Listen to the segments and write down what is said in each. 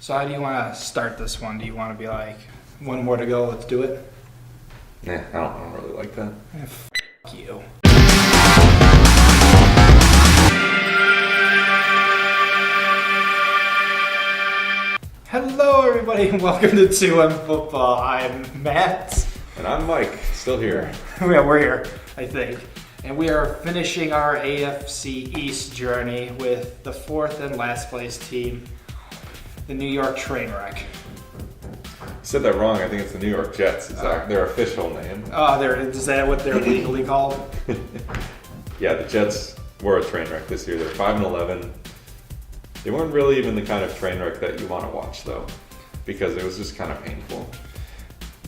So how do you want to start this one? Do you want to be like, one more to go, let's do it? Nah, I don't really like that. F*** you. Hello everybody and welcome to 2M Football. I'm Matt. And I'm Mike, still here. Yeah, we're here, I think. And we are finishing our AFC East journey with the fourth and last place team, the New York Trainwreck. You said that wrong. I think it's the New York Jets. Is that their official name? Oh, is that what they're legally called? Yeah, the Jets were a train wreck this year. They're 5-11. They weren't really even the kind of train wreck that you want to watch, though, because it was just kind of painful.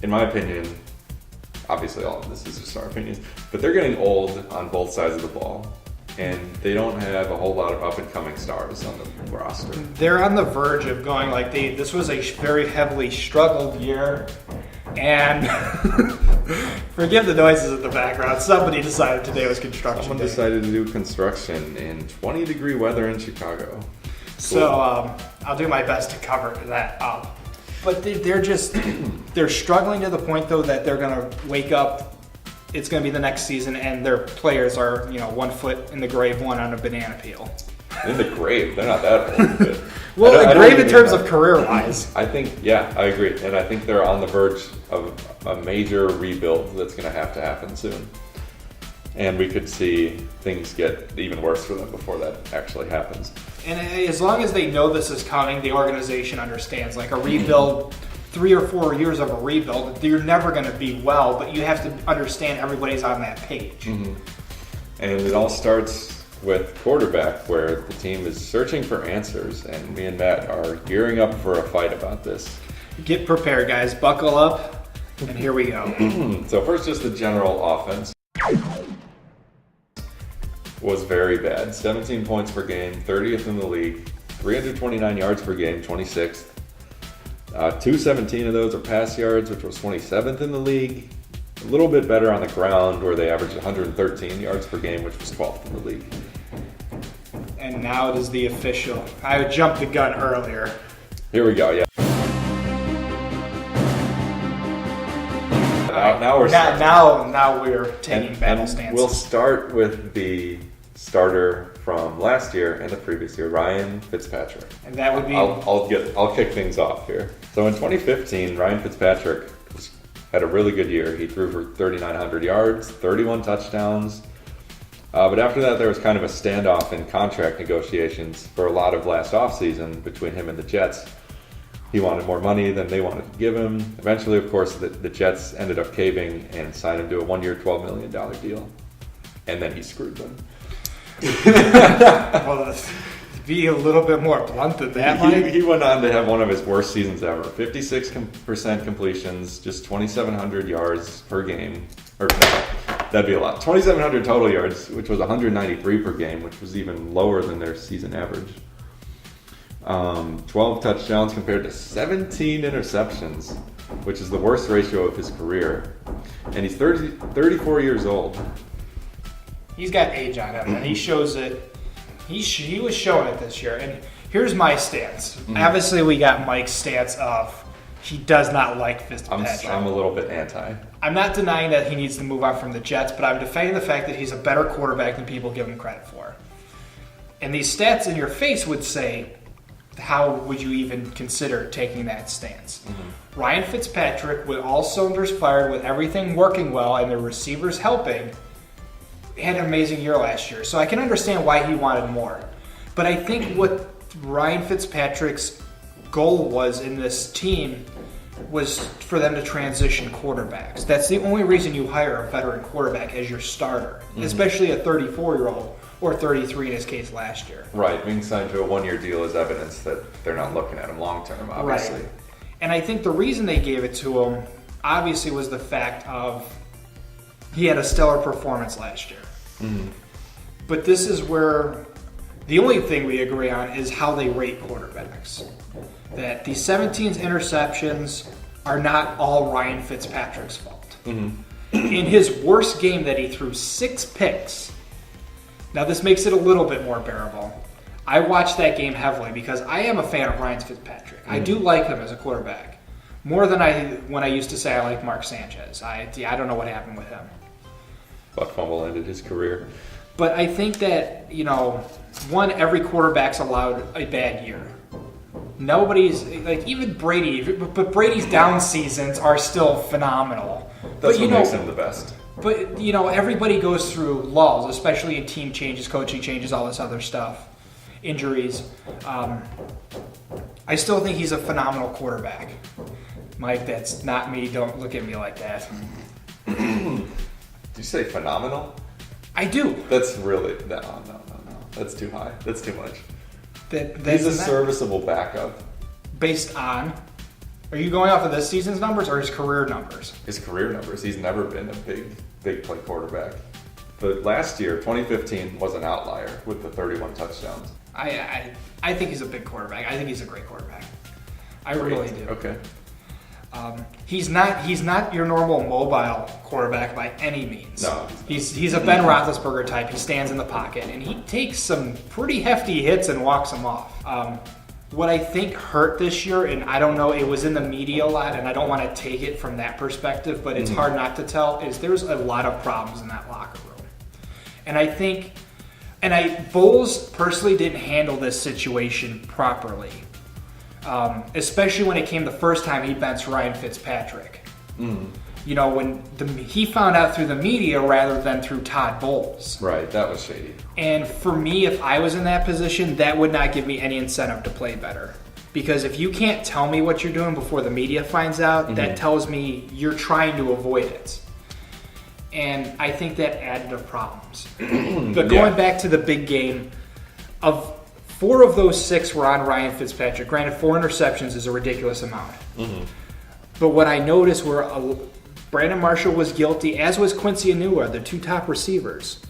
In my opinion, obviously all of this is just our opinions, but they're getting old on both sides of the ball, and they don't have a whole lot of up-and-coming stars on the roster. They're on the verge of going like this was a very heavily struggled year, and forgive the noises in the background. Somebody decided today was construction Someone day. decided to do construction in 20-degree weather in Chicago. So I'll do my best to cover that up. But they're struggling to the point though that they're gonna wake up. It's gonna be the next season, and their players are 1 foot in the grave, one on a banana peel. In the grave, they're not that old. But Well, the grave in terms of career-wise. I think, yeah, I agree, and I think they're on the verge of a major rebuild that's gonna have to happen soon. And we could see things get even worse for them before that actually happens. And as long as they know this is coming, the organization understands. Like a rebuild, 3 or 4 years of a rebuild, you're never going to be well, but you have to understand everybody's on that page. Mm-hmm. And it all starts with quarterback, where the team is searching for answers, and me and Matt are gearing up for a fight about this. Get prepared, guys. Buckle up, and here we go. So first, just the general offense was very bad. 17 points per game, 30th in the league, 329 yards per game, 26th. 217 of those are pass yards, which was 27th in the league. A little bit better on the ground, where they averaged 113 yards per game, which was 12th in the league. And now it is the official. I jumped the gun earlier. Here we go, yeah. Now we're starting. Now we're taking battle stances. We'll start with the starter from last year and the previous year, Ryan Fitzpatrick. And that would be... I'll kick things off here. So in 2015, Ryan Fitzpatrick had a really good year. He threw for 3,900 yards, 31 touchdowns. But after that, there was kind of a standoff in contract negotiations for a lot of last offseason between him and the Jets. He wanted more money than they wanted to give him. Eventually, of course, the Jets ended up caving and signed him to a 1-year, $12 million deal. And then he screwed them. Well, be a little bit more blunt than that, Mike. He went on to have one of his worst seasons ever. 56% completions, just 2,700 yards per game. Or that'd be a lot. 2,700 total yards, which was 193 per game, which was even lower than their season average. 12 touchdowns compared to 17 interceptions, which is the worst ratio of his career. And he's 34 years old. He's got age on him, and he shows it. He was showing it this year. And here's my stance. Obviously, we got Mike's stance of he does not like Fitzpatrick. I'm a little bit anti. I'm not denying that he needs to move on from the Jets, but I'm defending the fact that he's a better quarterback than people give him credit for. And these stats in your face would say, how would you even consider taking that stance? Ryan Fitzpatrick, with all cylinders fired, with everything working well, and the receivers helping, had an amazing year last year. So I can understand why he wanted more. But I think what Ryan Fitzpatrick's goal was in this team was for them to transition quarterbacks. That's the only reason you hire a veteran quarterback as your starter, especially a 34-year-old or 33 in his case last year. Right, being signed to a 1-year deal is evidence that they're not looking at him long-term, obviously. Right. And I think the reason they gave it to him obviously was the fact of he had a stellar performance last year. But this is where the only thing we agree on is how they rate quarterbacks. That the 17 interceptions are not all Ryan Fitzpatrick's fault. In his worst game that he threw 6 picks. Now this makes it a little bit more bearable. I watched that game heavily because I am a fan of Ryan Fitzpatrick. I do like him as a quarterback. More than when I used to say I like Mark Sanchez. I don't know what happened with him. Butt fumble ended his career. But I think that, every quarterback's allowed a bad year. Nobody's, even Brady, but Brady's down seasons are still phenomenal. That's what makes him the best. But, everybody goes through lulls, especially in team changes, coaching changes, all this other stuff, injuries. I still think he's a phenomenal quarterback. Mike, that's not me. Don't look at me like that. Did you say phenomenal? I do. That's really... No. That's too high. That's too much. He's a serviceable backup. Based on... Are you going off of this season's numbers or his career numbers? His career numbers. He's never been a big play quarterback. But last year, 2015, was an outlier with the 31 touchdowns. I think he's a big quarterback. I think he's a great quarterback. I really do. Okay. He's not your normal mobile quarterback by any means. No. He's a Ben Roethlisberger type. He stands in the pocket and he takes some pretty hefty hits and walks them off. What I think hurt this year, and I don't know, it was in the media a lot, and I don't want to take it from that perspective, but it's hard not to tell, is there's a lot of problems in that locker room. And I think, Bowles personally didn't handle this situation properly. Especially when it came the first time he benched Ryan Fitzpatrick. When he found out through the media rather than through Todd Bowles. Right, that was shady. And for me, if I was in that position, that would not give me any incentive to play better. Because if you can't tell me what you're doing before the media finds out, that tells me you're trying to avoid it. And I think that added to problems. But going back to the big game, of 4 of those 6 were on Ryan Fitzpatrick. Granted, 4 interceptions is a ridiculous amount. But what I noticed were Brandon Marshall was guilty, as was Quincy Enunwa, the 2 top receivers,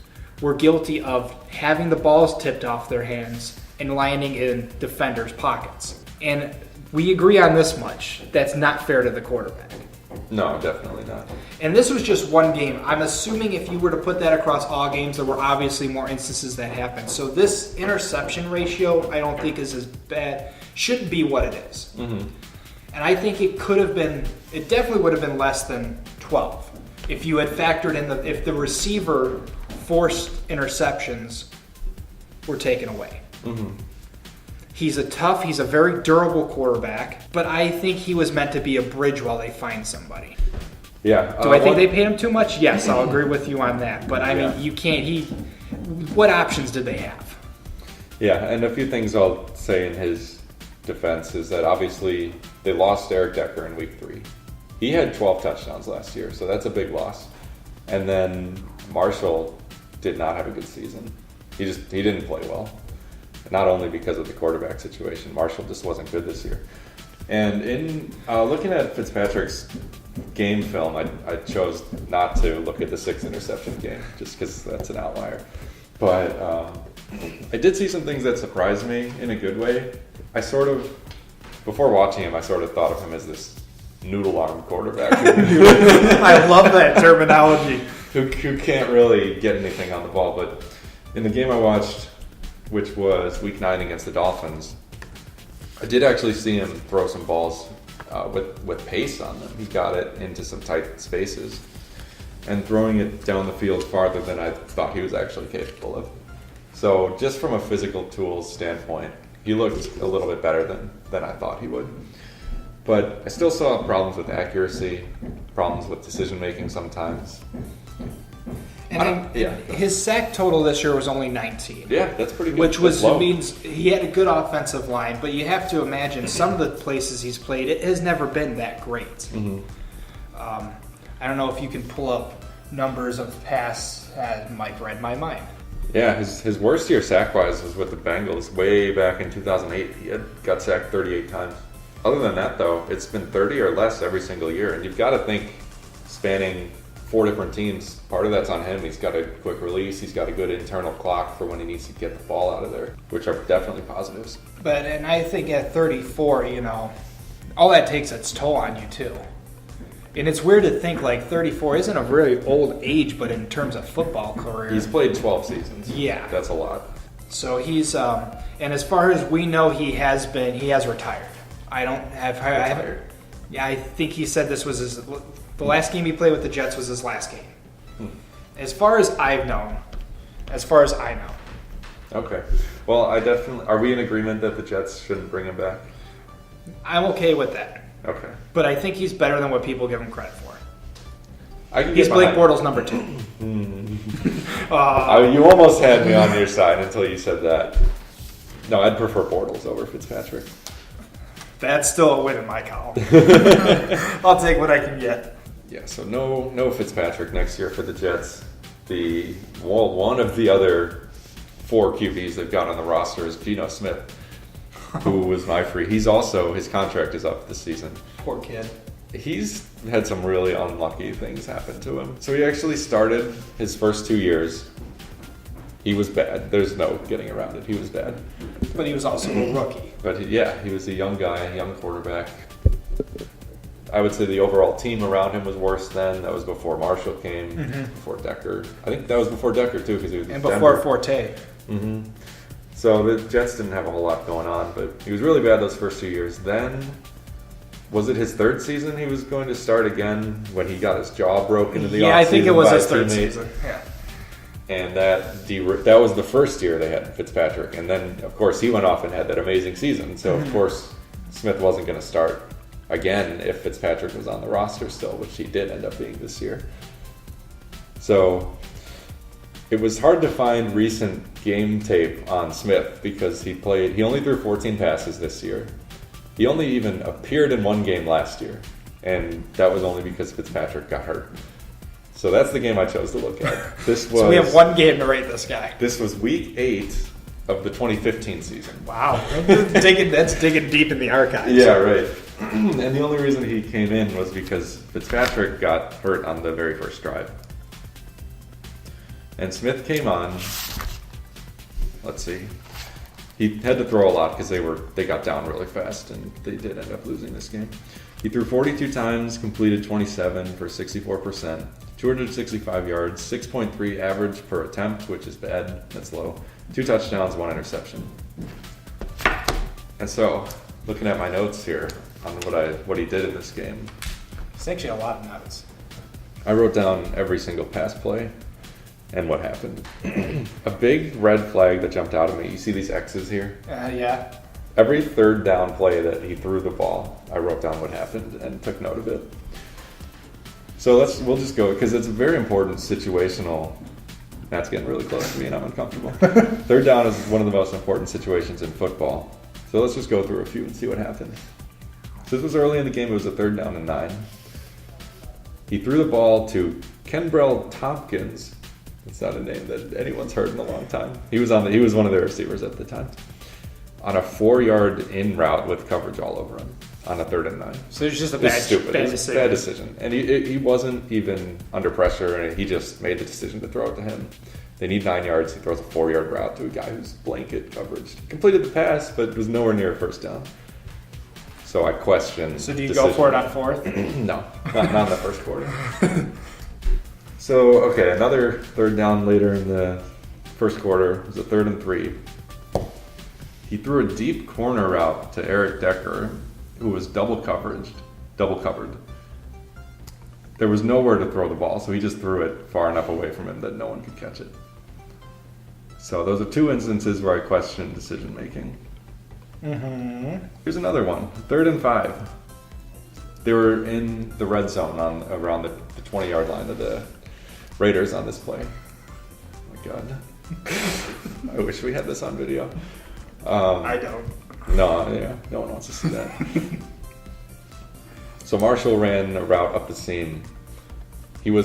were guilty of having the balls tipped off their hands and landing in defenders' pockets. And we agree on this much. That's not fair to the quarterback. No, definitely not. And this was just one game. I'm assuming if you were to put that across all games, there were obviously more instances that happened. So this interception ratio, I don't think is as bad. Shouldn't be what it is. And I think it definitely would have been less than 12 if you had factored in if the receiver forced interceptions were taken away. He's a very durable quarterback, but I think he was meant to be a bridge while they find somebody. Yeah. Do I think they paid him too much? Yes, I'll agree with you on that. But I mean, you can't. What options did they have? Yeah, and a few things I'll say in his defense is that obviously they lost Eric Decker in week 3. He had 12 touchdowns last year, so that's a big loss. And then Marshall did not have a good season. He didn't play well. Not only because of the quarterback situation, Marshall just wasn't good this year. And in looking at Fitzpatrick's game film, I chose not to look at the 6 interception game just because that's an outlier. But I did see some things that surprised me in a good way. Before watching him, I sort of thought of him as this noodle arm quarterback. I love that terminology. Who can't really get anything on the ball. But in the game I watched, which was week 9 against the Dolphins, I did actually see him throw some balls with pace on them. He got it into some tight spaces and throwing it down the field farther than I thought he was actually capable of. So just from a physical tools standpoint, he looked a little bit better than I thought he would. But I still saw problems with accuracy, problems with decision making sometimes. And his sack total this year was only 19. Yeah, that's pretty good. Which means he had a good offensive line, but you have to imagine some of the places he's played, it has never been that great. I don't know if you can pull up numbers of pass. Mike read my mind. Yeah, his worst year sack-wise was with the Bengals way back in 2008. He got sacked 38 times. Other than that, though, it's been 30 or less every single year. And you've got to think, spanning 4 different teams, part of that's on him. He's got a quick release. He's got a good internal clock for when he needs to get the ball out of there, which are definitely positives. And I think at 34, all that takes its toll on you, too. And it's weird to think, 34 isn't a really old age, but in terms of football career. He's played 12 seasons. Yeah. That's a lot. So he's, and as far as we know, he has retired. I don't have, Retired? Yeah, I think he said this was the last game he played with the Jets was his last game. As far as I know. Okay. Well, are we in agreement that the Jets shouldn't bring him back? I'm okay with that. Okay. But I think he's better than what people give him credit for. He's Blake Bortles number 2. You almost had me on your side until you said that. No, I'd prefer Bortles over Fitzpatrick. That's still a win in my column. I'll take what I can get. Yeah, so no Fitzpatrick next year for the Jets. One of the other 4 QBs they've got on the roster is Geno Smith, who was my free. His contract is up this season. Poor kid. He's had some really unlucky things happen to him. So he actually started his first 2 years. He was bad. There's no getting around it. He was bad. But he was also a rookie. But he was a young guy, a young quarterback. I would say the overall team around him was worse then. That was before Marshall came, before Decker. I think that was before Decker too, because he was and before Forte. Mm-hmm. So the Jets didn't have a whole lot going on, but he was really bad those first 2 years. Then, was it his 3rd season he was going to start again when he got his jaw broken in the offseason? Yeah, I think it was his 3rd season. Yeah. And that was the first year they had Fitzpatrick. And then, of course, he went off and had that amazing season. So, of course, Smith wasn't going to start again if Fitzpatrick was on the roster still, which he did end up being this year. So it was hard to find recent game tape on Smith because he only threw 14 passes this year. He only even appeared in 1 game last year, and that was only because Fitzpatrick got hurt. So that's the game I chose to look at. So we have 1 game to rate this guy. This was week 8 of the 2015 season. Wow. That's digging deep in the archives. Yeah, right. And the only reason he came in was because Fitzpatrick got hurt on the very first drive. And Smith came on. Let's see. He had to throw a lot because they got down really fast, and they did end up losing this game. He threw 42 times, completed 27 for 64%, 265 yards, 6.3 average per attempt, which is bad. That's low. 2 touchdowns, 1 interception. And so, looking at my notes here on what he did in this game, it's actually a lot of notes. I wrote down every single pass play and what happened. A big red flag that jumped out at me. You see these X's here? Yeah. Every 3rd down play that he threw the ball, I wrote down what happened and took note of it. So we'll just go, because it's a very important situational. That's getting really close to me and I'm uncomfortable. 3rd down is one of the most important situations in football. So let's just go through a few and see what happened. So this was early in the game. It was a 3rd down and 9. He threw the ball to Kenbrell Tompkins. It's not a name that anyone's heard in a long time. He was one of their receivers at the time. On a 4-yard in route with coverage all over him on a 3rd and 9. So it's just a bad decision. And he wasn't even under pressure, and he just made the decision to throw it to him. They need 9 yards. He throws a 4-yard route to a guy who's blanket coverage. Completed the pass, but was nowhere near a 1st down. So I question. So do you go for it on 4th? No, not in the first quarter. So, okay, another 3rd down later in the first quarter. It was a 3rd and 3. He threw a deep corner route to Eric Decker, who was double covered. There was nowhere to throw the ball, so he just threw it far enough away from him that no one could catch it. So those are 2 instances where I questioned decision making. Here's another one. 3rd and 5. They were in the red zone around the 20-yard line of the Raiders on this play. Oh my God. I wish we had this on video. I don't. No one wants to see that. So Marshall ran a route up the seam. You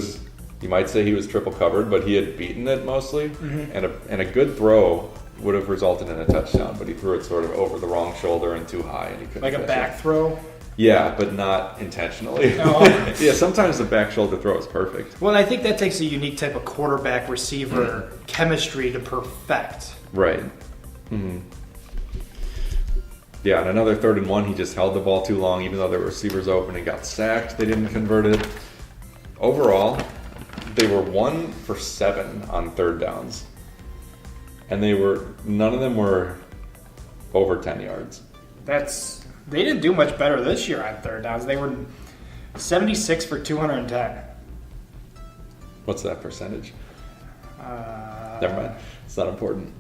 might say he was triple covered, but he had beaten it mostly, and a good throw would have resulted in a touchdown, but he threw it sort of over the wrong shoulder and too high, and he couldn't like a catch back it. throw? Yeah, but not intentionally. Oh. Yeah, sometimes the back shoulder throw is perfect. Well, I think that takes a unique type of quarterback-receiver chemistry to perfect. Right. Mm-hmm. Yeah, on another 3rd and 1, he just held the ball too long, even though there were receivers open and got sacked. They didn't convert it. Overall, they were 1 for 7 on 3rd downs. and none of them were over 10 yards. They didn't do much better this year on third downs. They were 76 for 210. What's that percentage? Never mind. It's not important.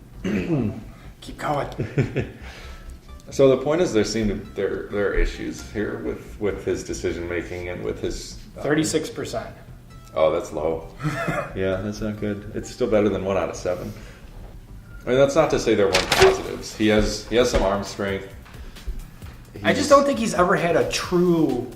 Keep going. So the point is, there are issues here with his decision making and with his 36%. Oh, that's low. Yeah, that's not good. It's still better than 1 out of 7. I mean, that's not to say there weren't positives. He has some arm strength. I just don't think he's ever had a true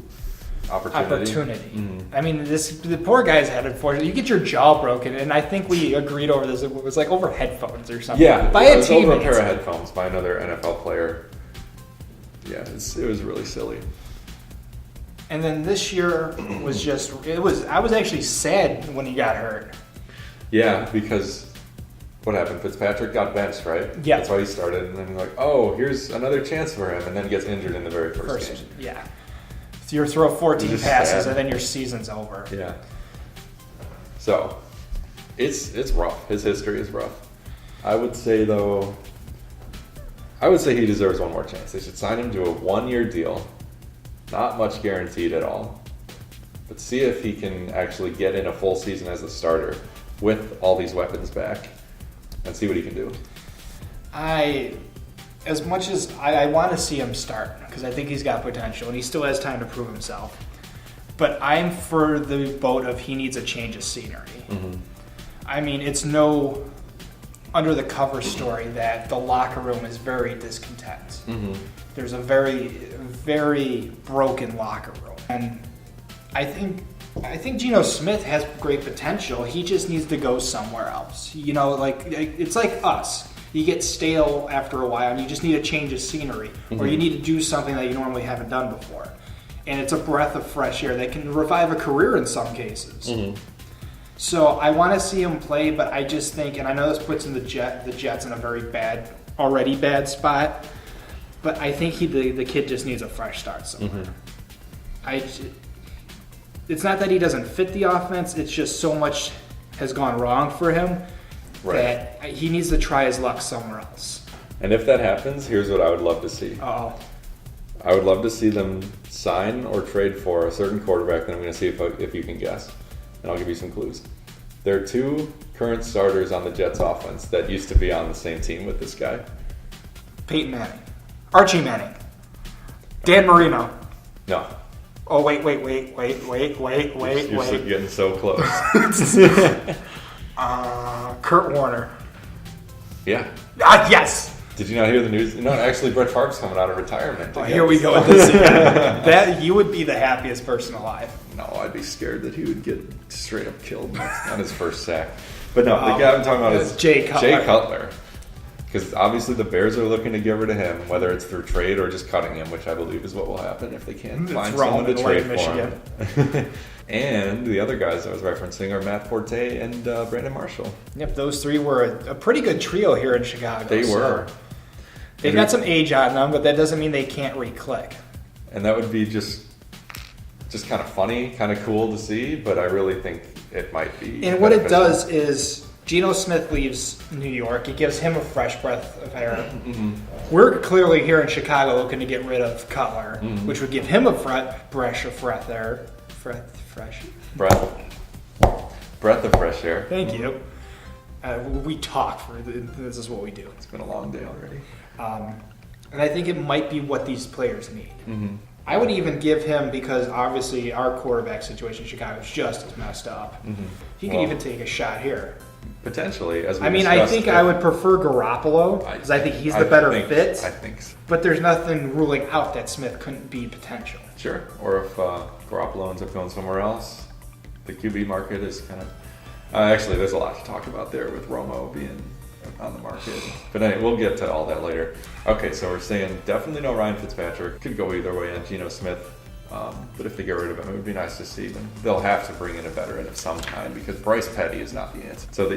opportunity. Mm-hmm. I mean, the poor guy's had, unfortunately, you get your jaw broken, and I think we agreed over this. It was like over headphones or something. Yeah, by it a was teammate. over a pair of headphones by another NFL player. Yeah, it was really silly. And then this year I was actually sad when he got hurt. Yeah, because what happened? Fitzpatrick got benched, right? Yeah. That's why he started, and then you're like, oh, here's another chance for him, and then he gets injured in the very first game. Yeah. So you throw 14 Just passes, sad. and then your season's over. Yeah. So, it's rough. His history is rough. I would say he deserves one more chance. They should sign him to a 1-year deal. Not much guaranteed at all. But see if he can actually get in a full season as a starter with all these weapons back and see what he can do. As much as I want to see him start, because I think he's got potential and he still has time to prove himself. But I'm for the boat of he needs a change of scenery. Mm-hmm. I mean, it's no under the cover story that the locker room is very discontent. Mm-hmm. There's a very, very broken locker room. And I think Geno Smith has great potential. He just needs to go somewhere else. You know, like it's like us. You get stale after a while and you just need a change of scenery. Mm-hmm. Or you need to do something that you normally haven't done before. And it's a breath of fresh air that can revive a career in some cases. Mm-hmm. So I want to see him play, but I just think, and I know this puts in the Jets in a very already bad spot, but I think the kid just needs a fresh start somewhere. Mm-hmm. It's not that he doesn't fit the offense, it's just so much has gone wrong for him that he needs to try his luck somewhere else. And if that happens, here's what I would love to see. Uh-oh. I would love to see them sign or trade for a certain quarterback that I'm going to see if you can guess. And I'll give you some clues. There are 2 current starters on the Jets offense that used to be on the same team with this guy. Peyton Manning. Archie Manning. Dan Marino. No. Oh, wait. You're getting so close. Kurt Warner. Yeah. Yes! Did you not hear the news? No, actually, Brett Favre's coming out of retirement. Oh, here we go with this again. That you would be the happiest person alive. No, I'd be scared that he would get straight up killed on his first sack. But no, the guy I'm talking about is Jay Cutler. Because obviously the Bears are looking to get rid of him, whether it's through trade or just cutting him, which I believe is what will happen if they can find someone to trade for him. And the other guys I was referencing are Matt Forte and Brandon Marshall. Yep, those 3 were a pretty good trio here in Chicago. They were. They've got some age on them, but that doesn't mean they can't re-click. And that would be just kind of funny, kind of cool to see, but I really think it might be. And what it does is Geno Smith leaves New York. It gives him a fresh breath of air. Mm-hmm. We're clearly here in Chicago looking to get rid of Cutler, mm-hmm. which would give him a breath of fresh air. Breath of fresh air. Thank you. We talk this is what we do. It's been a long day already. And I think it might be what these players need. Mm-hmm. I would even give him, because obviously our quarterback situation in Chicago is just as messed up. Mm-hmm. He could even take a shot here. Potentially, as we I think I would prefer Garoppolo, because I think he's the better fit. I think so. But there's nothing ruling out that Smith couldn't be potential. Sure. Or if Garoppolo ends up going somewhere else, the QB market is kind of... actually, there's a lot to talk about there with Romo being on the market. But anyway, we'll get to all that later. Okay, so we're saying definitely no Ryan Fitzpatrick. Could go either way on Geno Smith. But if they get rid of him, it would be nice to see them. They'll have to bring in a veteran of some kind because Bryce Petty is not the answer. So I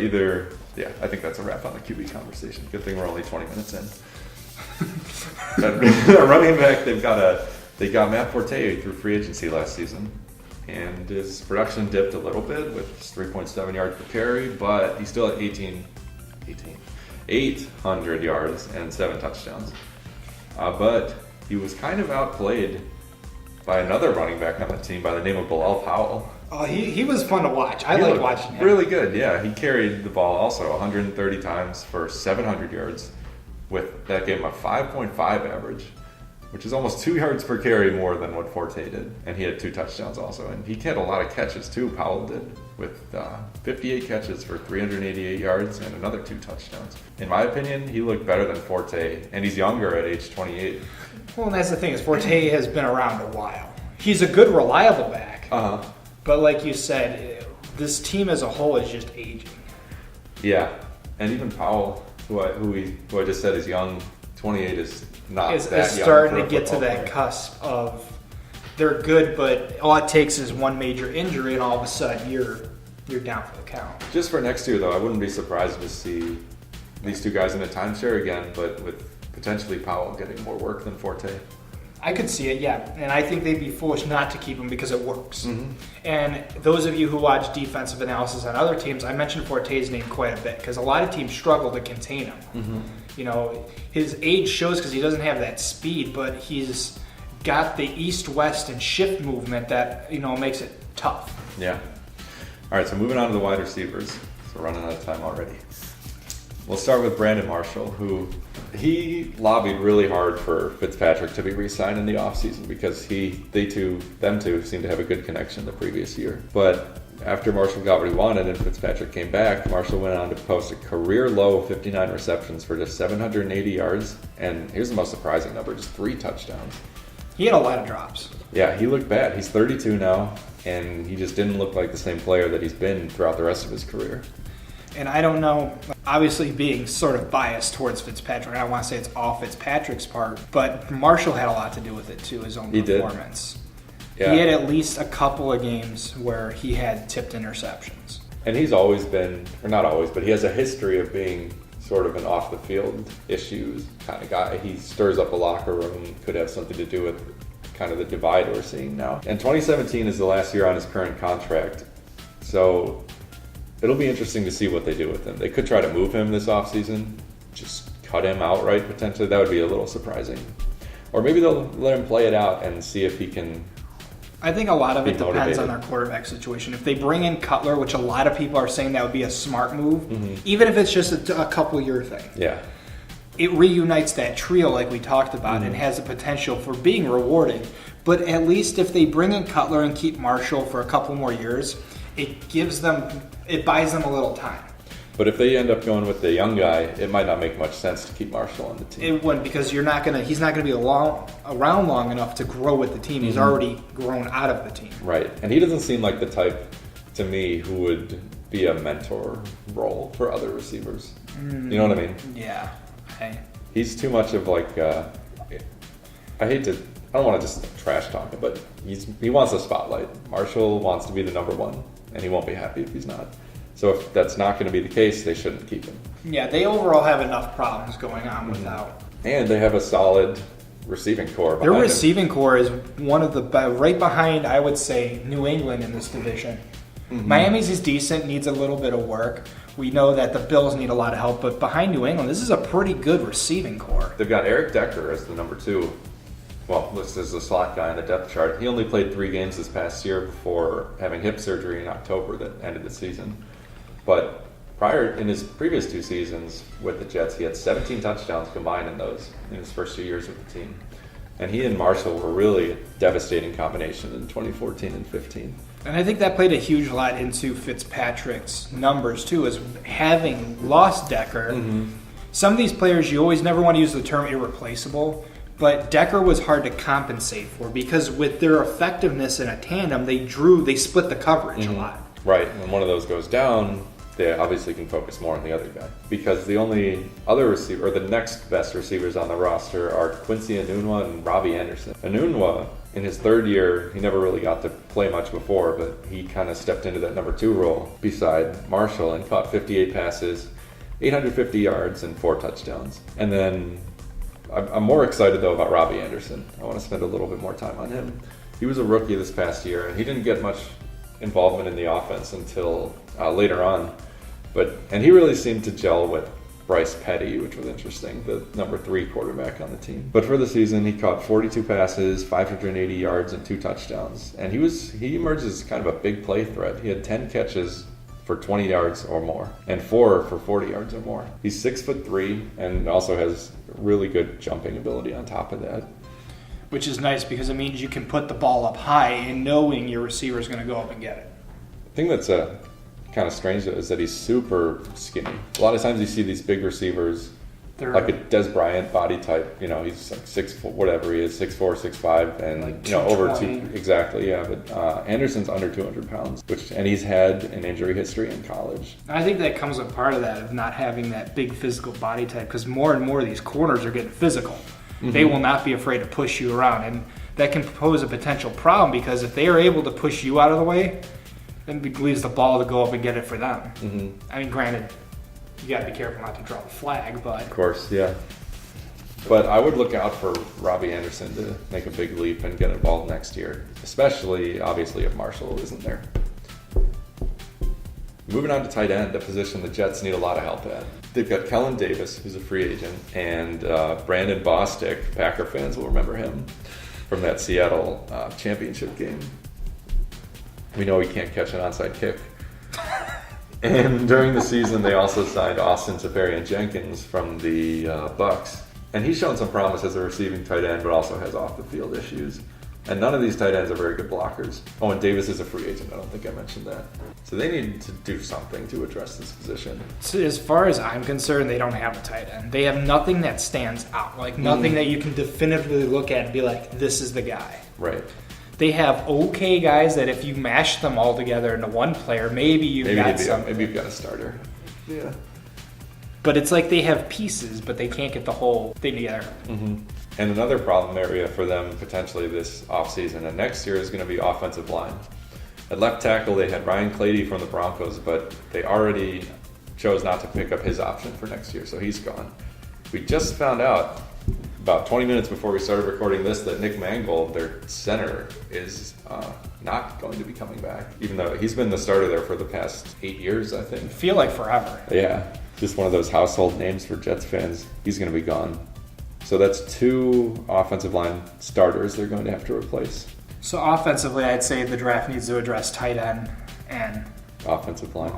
think that's a wrap on the QB conversation. Good thing we're only 20 minutes in. Running back, they got Matt Forte through free agency last season. And his production dipped a little bit with 3.7 yards per carry, but he's still at 18 800 yards and 7 touchdowns. But he was kind of outplayed by another running back on the team by the name of Bilal Powell. Oh, he was fun to watch. I like watching him. Really good, yeah. He carried the ball also 130 times for 700 yards. That gave him a 5.5 average, which is almost 2 yards per carry more than what Forte did. And he had 2 touchdowns also. And he had a lot of catches too, Powell did, with 58 catches for 388 yards and another 2 touchdowns. In my opinion, he looked better than Forte, and he's younger at age 28. Well, and that's the thing, is Forte has been around a while. He's a good, reliable back. Uh-huh. But like you said, this team as a whole is just aging. Yeah, and even Powell, who I just said is young, 28 is not Is that young. starting to get to that player. cusp of they're good, but all it takes is one major injury, and all of a sudden you're down for the count. Just for next year, though, I wouldn't be surprised to see these 2 guys in a timeshare again, but with potentially Powell getting more work than Forte. I could see it, yeah. And I think they'd be foolish not to keep him because it works. Mm-hmm. And those of you who watch defensive analysis on other teams, I mentioned Forte's name quite a bit because a lot of teams struggle to contain him. Mm-hmm. You know, his age shows because he doesn't have that speed, but he's got the east-west and shift movement that, makes it tough. Yeah. All right, so moving on to the wide receivers. So we're running out of time already. We'll start with Brandon Marshall, who he lobbied really hard for Fitzpatrick to be re-signed in the offseason because them two seemed to have a good connection the previous year. But after Marshall got what he wanted and Fitzpatrick came back, Marshall went on to post a career low of 59 receptions for just 780 yards. And here's the most surprising number, just 3 touchdowns. He had a lot of drops. Yeah, he looked bad. He's 32 now, and he just didn't look like the same player that he's been throughout the rest of his career. And I don't know, obviously being sort of biased towards Fitzpatrick, I don't want to say it's all Fitzpatrick's part, but Marshall had a lot to do with it too, his own performance. Yeah. He had at least a couple of games where he had tipped interceptions. And he's always been, or not always, but he has a history of being sort of an off-the-field issues kind of guy. He stirs up the locker room, could have something to do with kind of the divide we're seeing now. And 2017 is the last year on his current contract, so it'll be interesting to see what they do with him. They could try to move him this offseason, just cut him outright potentially. That would be a little surprising. Or maybe they'll let him play it out and see if he can. I think a lot of it depends motivated on their quarterback situation. If they bring in Cutler, which a lot of people are saying that would be a smart move, Mm-hmm. even if it's just a couple-year thing. Yeah. It reunites that trio like we talked about and has the potential for being rewarded. But at least if they bring in Cutler and keep Marshall for a couple more years, it buys them a little time. But if they end up going with the young guy, it might not make much sense to keep Marshall on the team. It wouldn't, because he's not going to be around long enough to grow with the team. He's already grown out of the team. Right. And he doesn't seem like the type, to me, who would be a mentor role for other receivers. You know what I mean? Yeah. He's too much of like, I don't want to just trash talk him, but he wants the spotlight. Marshall wants to be the number one, and he won't be happy if he's not. So if that's not going to be the case, they shouldn't keep him. Yeah, they overall have enough problems going on without. And they have a solid receiving core behind Their him. receiving core is one of the right behind, I would say, New England in this division. Mm-hmm. Miami's is decent, needs a little bit of work. We know that the Bills need a lot of help, but behind New England, this is a pretty good receiving core. They've got Eric Decker as the number 2. Well, this is the slot guy on the depth chart. He only played 3 games this past year before having hip surgery in October that ended the season. But in his previous 2 seasons with the Jets, he had 17 touchdowns combined in his first 2 years with the team. And he and Marshall were really a devastating combination in 2014 and 15. And I think that played a huge lot into Fitzpatrick's numbers, too, is having lost Decker. Mm-hmm. Some of these players, you always never want to use the term irreplaceable, but Decker was hard to compensate for because with their effectiveness in a tandem, they split the coverage a lot. Right. When one of those goes down, they obviously can focus more on the other guy. Because the only other receiver, or the next best receivers on the roster are Quincy Enunwa and Robbie Anderson. Enunwa, in his 3rd year, he never really got to play much before, but he kind of stepped into that number 2 role beside Marshall and caught 58 passes, 850 yards, and 4 touchdowns. And then I'm more excited, though, about Robbie Anderson. I want to spend a little bit more time on him. He was a rookie this past year, and he didn't get much involvement in the offense until later on. And he really seemed to gel with Bryce Petty, which was interesting, the number 3 quarterback on the team. But for the season, he caught 42 passes, 580 yards, and 2 touchdowns. And he emerged as kind of a big play threat. He had 10 catches for 20 yards or more, and 4 for 40 yards or more. He's 6'3", and also has really good jumping ability on top of that. Which is nice because it means you can put the ball up high and knowing your receiver is going to go up and get it. The thing that's kind of strange is that he's super skinny. A lot of times you see these big receivers, like a Des Bryant body type. He's like 6'4", whatever he is, 6'4", 6'5", and like over 2 exactly. Yeah, but Anderson's under 200 pounds, and he's had an injury history in college. I think that comes with part of that of not having that big physical body type because more and more of these corners are getting physical. Mm-hmm. They will not be afraid to push you around, and that can pose a potential problem because if they are able to push you out of the way, then it leaves the ball to go up and get it for them. Mm-hmm. I mean, granted, you got to be careful not to draw the flag, but... Of course, yeah. But I would look out for Robbie Anderson to make a big leap and get involved next year, especially, obviously, if Marshall isn't there. Moving on to tight end, a position the Jets need a lot of help at. They've got Kellen Davis, who's a free agent, and Brandon Bostic. Packer fans will remember him from that Seattle championship game. We know he can't catch an onside kick. And during the season, they also signed Austin Seferian-Jenkins from the Bucks. And he's shown some promise as a receiving tight end, but also has off-the-field issues. And none of these tight ends are very good blockers. Oh, and Davis is a free agent. I don't think I mentioned that. So they need to do something to address this position. So as far as I'm concerned, they don't have a tight end. They have nothing that stands out. Like nothing that you can definitively look at and be like, this is the guy. Right. They have okay guys that if you mash them all together into one player, maybe you've got something. Maybe you've got a starter. Yeah. But it's like they have pieces, but they can't get the whole thing together. Mm-hmm. And another problem area for them potentially this offseason and next year is going to be offensive line. At left tackle, they had Ryan Clady from the Broncos, but they already chose not to pick up his option for next year, so he's gone. We just found out about 20 minutes before we started recording this that Nick Mangold, their center, is not going to be coming back, even though he's been the starter there for the past 8 years, I think. I feel like forever. Yeah, just one of those household names for Jets fans. He's going to be gone. So that's 2 offensive line starters they're going to have to replace. So offensively, I'd say the draft needs to address tight end and offensive line.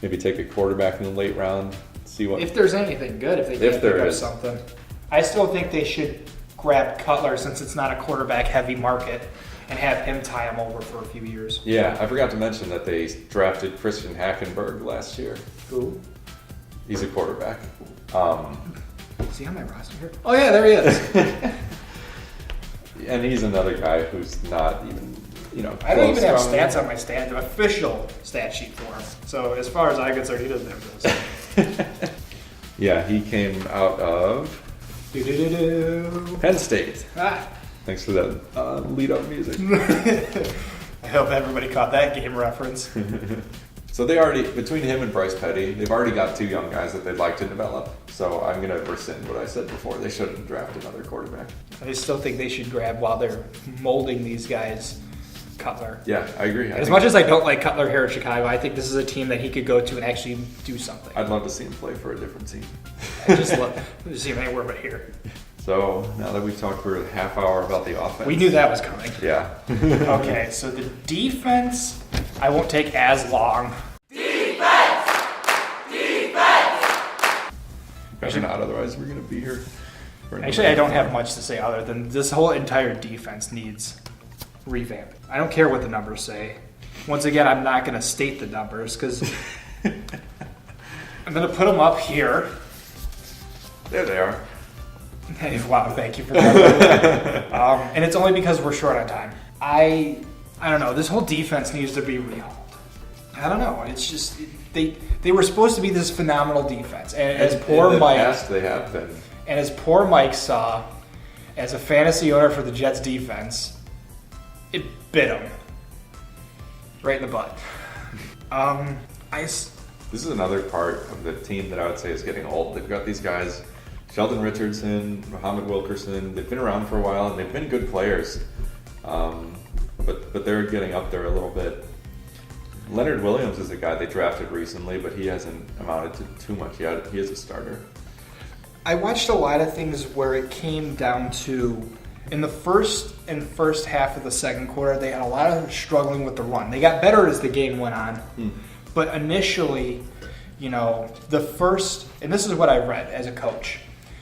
Maybe take a quarterback in the late round, see what... If there's anything good, if they can pick up something. I still think they should grab Cutler since it's not a quarterback-heavy market and have him tie him over for a few years. Yeah, I forgot to mention that they drafted Christian Hackenberg last year. Who? He's a quarterback. Is he on my roster here? Oh yeah, there he is. And he's another guy who's not even, I don't even have stats on my official stat sheet for him. So as far as I'm concerned, he doesn't have those. Yeah, he came out of Penn State. Thanks for that lead-up music. I hope everybody caught that game reference. So they already, between him and Bryce Petty, they've already got 2 young guys that they'd like to develop. So I'm going to rescind what I said before. They shouldn't draft another quarterback. I still think they should grab, while they're molding these guys, Cutler. Yeah, I agree. As much as I don't like Cutler here at Chicago, I think this is a team that he could go to and actually do something. I'd love to see him play for a different team. I just love to see him anywhere but here. So now that we've talked for a half hour about the offense. We knew that was coming. Yeah. Okay, so the defense, I won't take as long. Defense! Better not, otherwise we're going to be here. Actually, I don't have much to say other than this whole entire defense needs revamping. I don't care what the numbers say. Once again, I'm not going to state the numbers because I'm going to put them up here. There they are. Hey, wow, thank you for that. And it's only because we're short on time. I don't know. This whole defense needs to be rehauled. I don't know. It's just they were supposed to be this phenomenal defense, and as poor Mike, past they have been. And as poor Mike saw, as a fantasy owner for the Jets defense, it bit him right in the butt. This is another part of the team that I would say is getting old. They've got these guys. Sheldon Richardson, Muhammad Wilkerson, they've been around for a while and they've been good players. But they're getting up there a little bit. Leonard Williams is a guy they drafted recently, but he hasn't amounted to too much yet. He is a starter. I watched a lot of things where it came down to, in the first half of the second quarter, they had a lot of them struggling with the run. They got better as the game went on, but initially, the first, and this is what I read as a coach,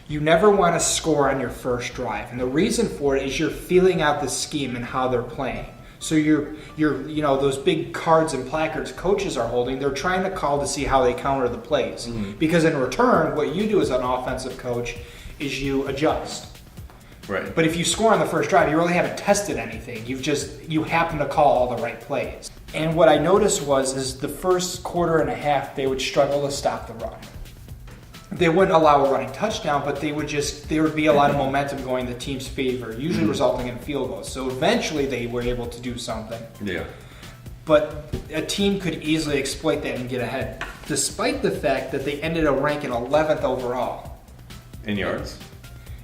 you never want to score on your first drive, and the reason for it is you're feeling out the scheme and how they're playing. So you're those big cards and placards coaches are holding, they're trying to call to see how they counter the plays. Because in return, what you do as an offensive coach is you adjust. Right. But if you score on the first drive, you really haven't tested anything. You happen to call all the right plays. And what I noticed is the first quarter and a half, they would struggle to stop the run. They wouldn't allow a running touchdown, but there would be a lot of momentum going the team's favor, usually resulting in field goals. So eventually they were able to do something. Yeah. But a team could easily exploit that and get ahead, despite the fact that they ended up ranking 11th overall. In yards?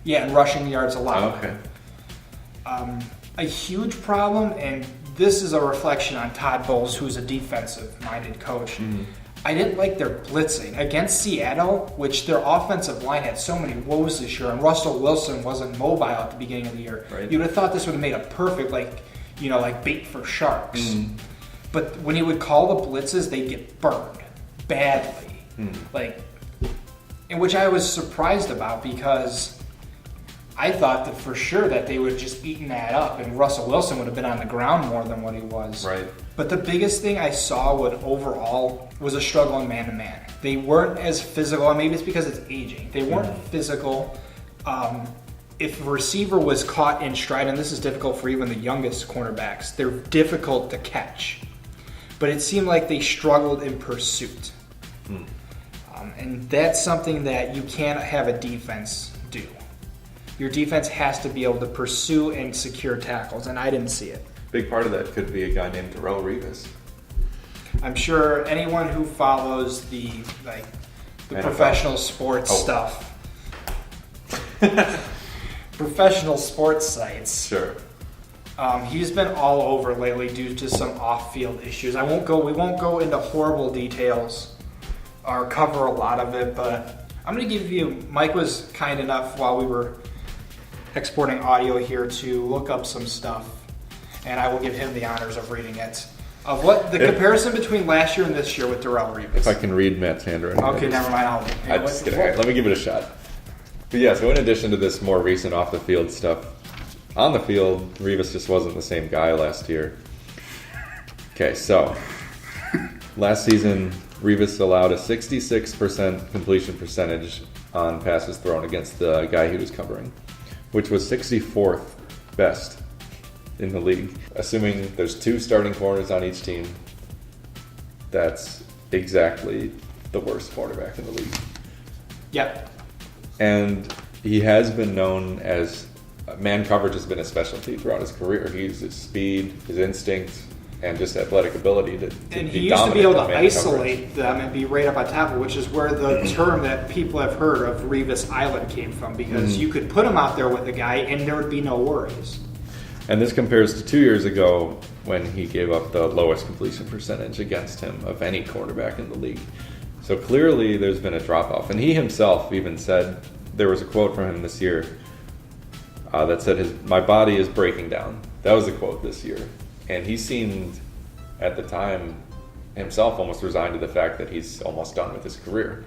Yeah, and rushing yards allowed. Oh, okay. A huge problem, and this is a reflection on Todd Bowles, who's a defensive-minded coach. I didn't like their blitzing. Against Seattle, which their offensive line had so many woes this year, and Russell Wilson wasn't mobile at the beginning of the year. Right. You would have thought this would have made a perfect, like bait for sharks. But when he would call the blitzes, they'd get burned badly. And which I was surprised about, because I thought that for sure that they would have just eaten that up, and Russell Wilson would have been on the ground more than what he was. Right. But the biggest thing I saw overall was a struggle in man-to-man. They weren't as physical, and maybe it's because it's aging. They weren't physical. If a receiver was caught in stride, and this is difficult for even the youngest cornerbacks, they're difficult to catch. But it seemed like they struggled in pursuit. And that's something that you can't have a defense do. Your defense has to be able to pursue and secure tackles, and I didn't see it. Big part of that could be a guy named Revis. I'm sure anyone who follows the NFL. professional sports stuff, professional sports sites. Sure. He's been all over lately due to some off-field issues. We won't go into horrible details or cover a lot of it, but I'm going to give you. Mike was kind enough while we were exporting audio here to look up some stuff, and I will give him the honors of reading it. Of what the comparison between last year and this year with Darrelle Revis. If I can read Matt's handwriting. Okay, never mind. I'm just kidding. Right, let me give it a shot. But yeah, so in addition to this more recent off-the-field stuff, on the field, Revis just wasn't the same guy last year. Okay, so last season, Revis allowed a 66% completion percentage on passes thrown against the guy he was covering, which was 64th best in the league. Assuming there's 2 starting corners on each team, that's exactly the worst quarterback in the league. Yep. And he has been known as, man coverage has been a specialty throughout his career. He uses speed, his instinct, and just athletic ability to And be he used to be able to dominant in man isolate coverage. them and be right up on top of it, which is where the term that people have heard of Revis Island came from, because you could put him out there with the guy and there would be no worries. And this compares to 2 years ago when he gave up the lowest completion percentage against him of any quarterback in the league. So clearly there's been a drop-off. And he himself even said, there was a quote from him this year that said, "My body is breaking down." That was a quote this year. And he seemed, at the time, himself almost resigned to the fact that he's almost done with his career.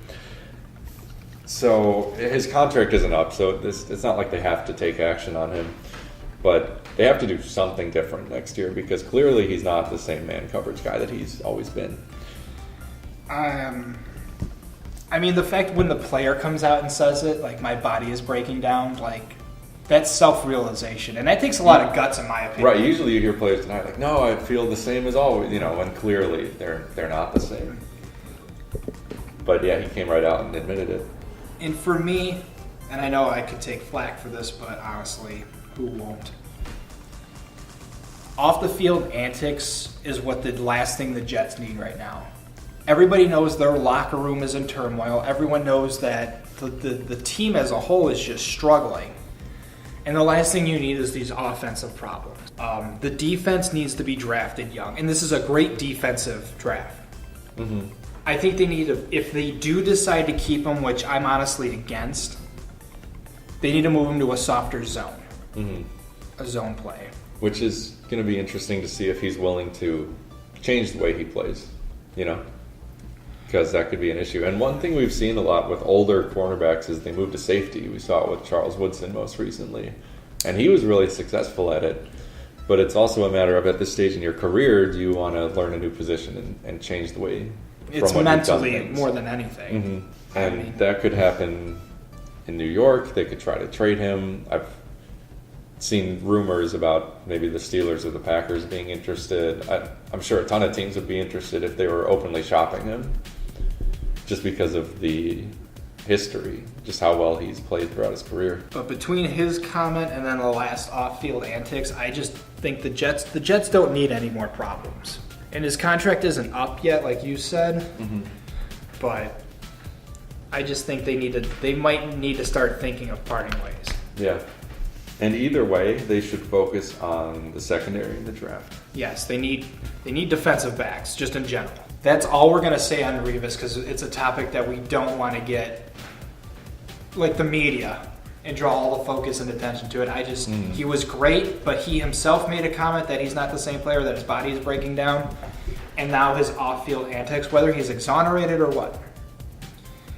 So his contract isn't up, so it's not like they have to take action on him. But they have to do something different next year, because clearly he's not the same man coverage guy that he's always been. I mean, the fact when the player comes out and says it, like, my body is breaking down, like, that's self-realization. And that takes a lot of guts, in my opinion. Right, usually you hear players tonight like, no, I feel the same as always, when clearly they're not the same. But yeah, he came right out and admitted it. And for me, and I know I could take flack for this, but honestly, who won't? Off the field antics is what the last thing the Jets need right now. Everybody knows their locker room is in turmoil. Everyone knows that the team as a whole is just struggling. And the last thing you need is these offensive problems. The defense needs to be drafted young. And this is a great defensive draft. Mm-hmm. I think they need to, if they do decide to keep him, which I'm honestly against, they need to move him to a softer zone. Mm-hmm. A zone play. Which is going to be interesting to see if he's willing to change the way he plays, because that could be an issue. And one thing we've seen a lot with older cornerbacks is they move to safety. We saw it with Charles Woodson most recently, and he was really successful at it. But it's also a matter of, at this stage in your career, do you want to learn a new position and change the way it's from what mentally you've done things? More than anything. Mm-hmm. And that could happen in New York. They could try to trade him. I've seen rumors about maybe the Steelers or the Packers being interested. I'm sure a ton of teams would be interested if they were openly shopping him, just because of the history, just how well he's played throughout his career. But between his comment and then the last off-field antics, I just think the Jets don't need any more problems. And his contract isn't up yet, like you said, but I just think they might need to start thinking of parting ways. Yeah. And either way, they should focus on the secondary in the draft. Yes, they need defensive backs, just in general. That's all we're going to say on Revis, because it's a topic that we don't want to get, like the media, and draw all the focus and attention to it. He was great, but he himself made a comment that he's not the same player, that his body is breaking down. And now his off-field antics, whether he's exonerated or what,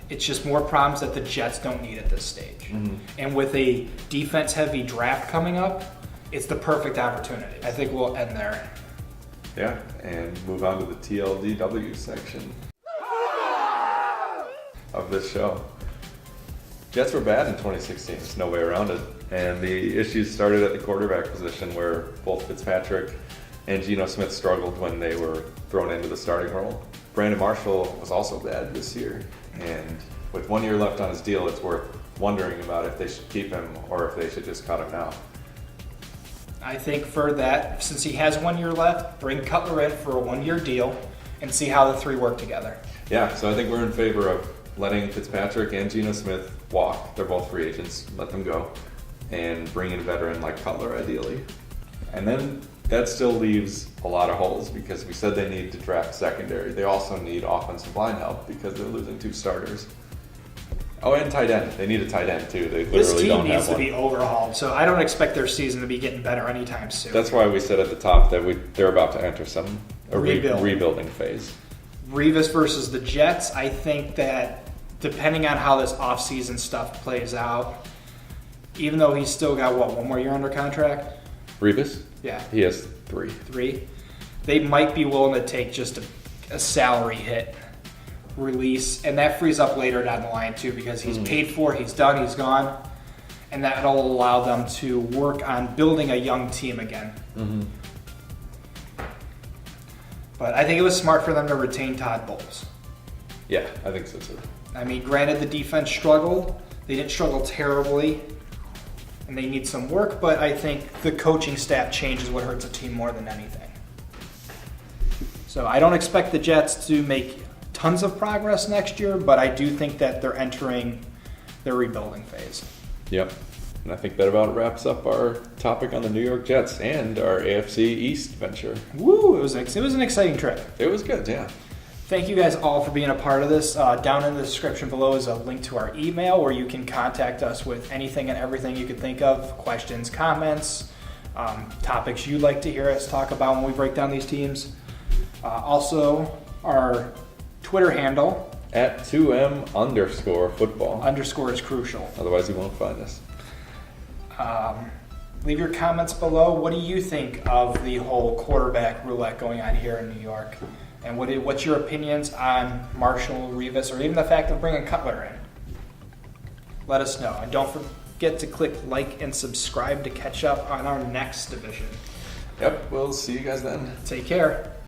it's just more problems that the Jets don't need at this stage. Mm-hmm. And with a defense-heavy draft coming up, it's the perfect opportunity. I think we'll end there. Yeah, and move on to the TLDW section of this show. Jets were bad in 2016. There's no way around it. And the issues started at the quarterback position, where both Fitzpatrick and Geno Smith struggled when they were thrown into the starting role. Brandon Marshall was also bad this year. And with 1 year left on his deal, it's worth wondering about if they should keep him or if they should just cut him now. I think for that, since he has 1 year left, bring Cutler in for a 1 year deal and see how the three work together. Yeah, so I think we're in favor of letting Fitzpatrick and Geno Smith walk. They're both free agents. Let them go. And bring in a veteran like Cutler, ideally. And then that still leaves a lot of holes, because we said they need to draft secondary. They also need offensive line help because they're losing 2 starters. Oh, and tight end. They need a tight end too. They literally don't have one. This team needs to be overhauled, so I don't expect their season to be getting better anytime soon. That's why we said at the top that they're about to enter a rebuilding phase. Revis versus the Jets, I think that depending on how this offseason stuff plays out, even though he's still got, 1 more year under contract? Revis? Yeah. He has 3. 3? They might be willing to take just a salary hit release, and that frees up later down the line too, because he's paid for, he's done, he's gone, and that'll allow them to work on building a young team again. Mm-hmm. But I think it was smart for them to retain Todd Bowles. Yeah, I think so too. I mean, granted, the defense struggled. They didn't struggle terribly, and they need some work, but I think the coaching staff change is what hurts a team more than anything. So I don't expect the Jets to make tons of progress next year, but I do think that they're entering their rebuilding phase. Yep. And I think that about wraps up our topic on the New York Jets and our AFC East venture. Woo! It was an exciting trip. It was good, yeah. Thank you guys all for being a part of this. Down in the description below is a link to our email where you can contact us with anything and everything you could think of, questions, comments, topics you'd like to hear us talk about when we break down these teams. Also, our Twitter handle. At 2M_football. Underscore is crucial. Otherwise you won't find us. Leave your comments below. What do you think of the whole quarterback roulette going on here in New York? And what's your opinions on Marshall, Revis, or even the fact of bringing Cutler in? Let us know. And don't forget to click like and subscribe to catch up on our next division. Yep, we'll see you guys then. Take care.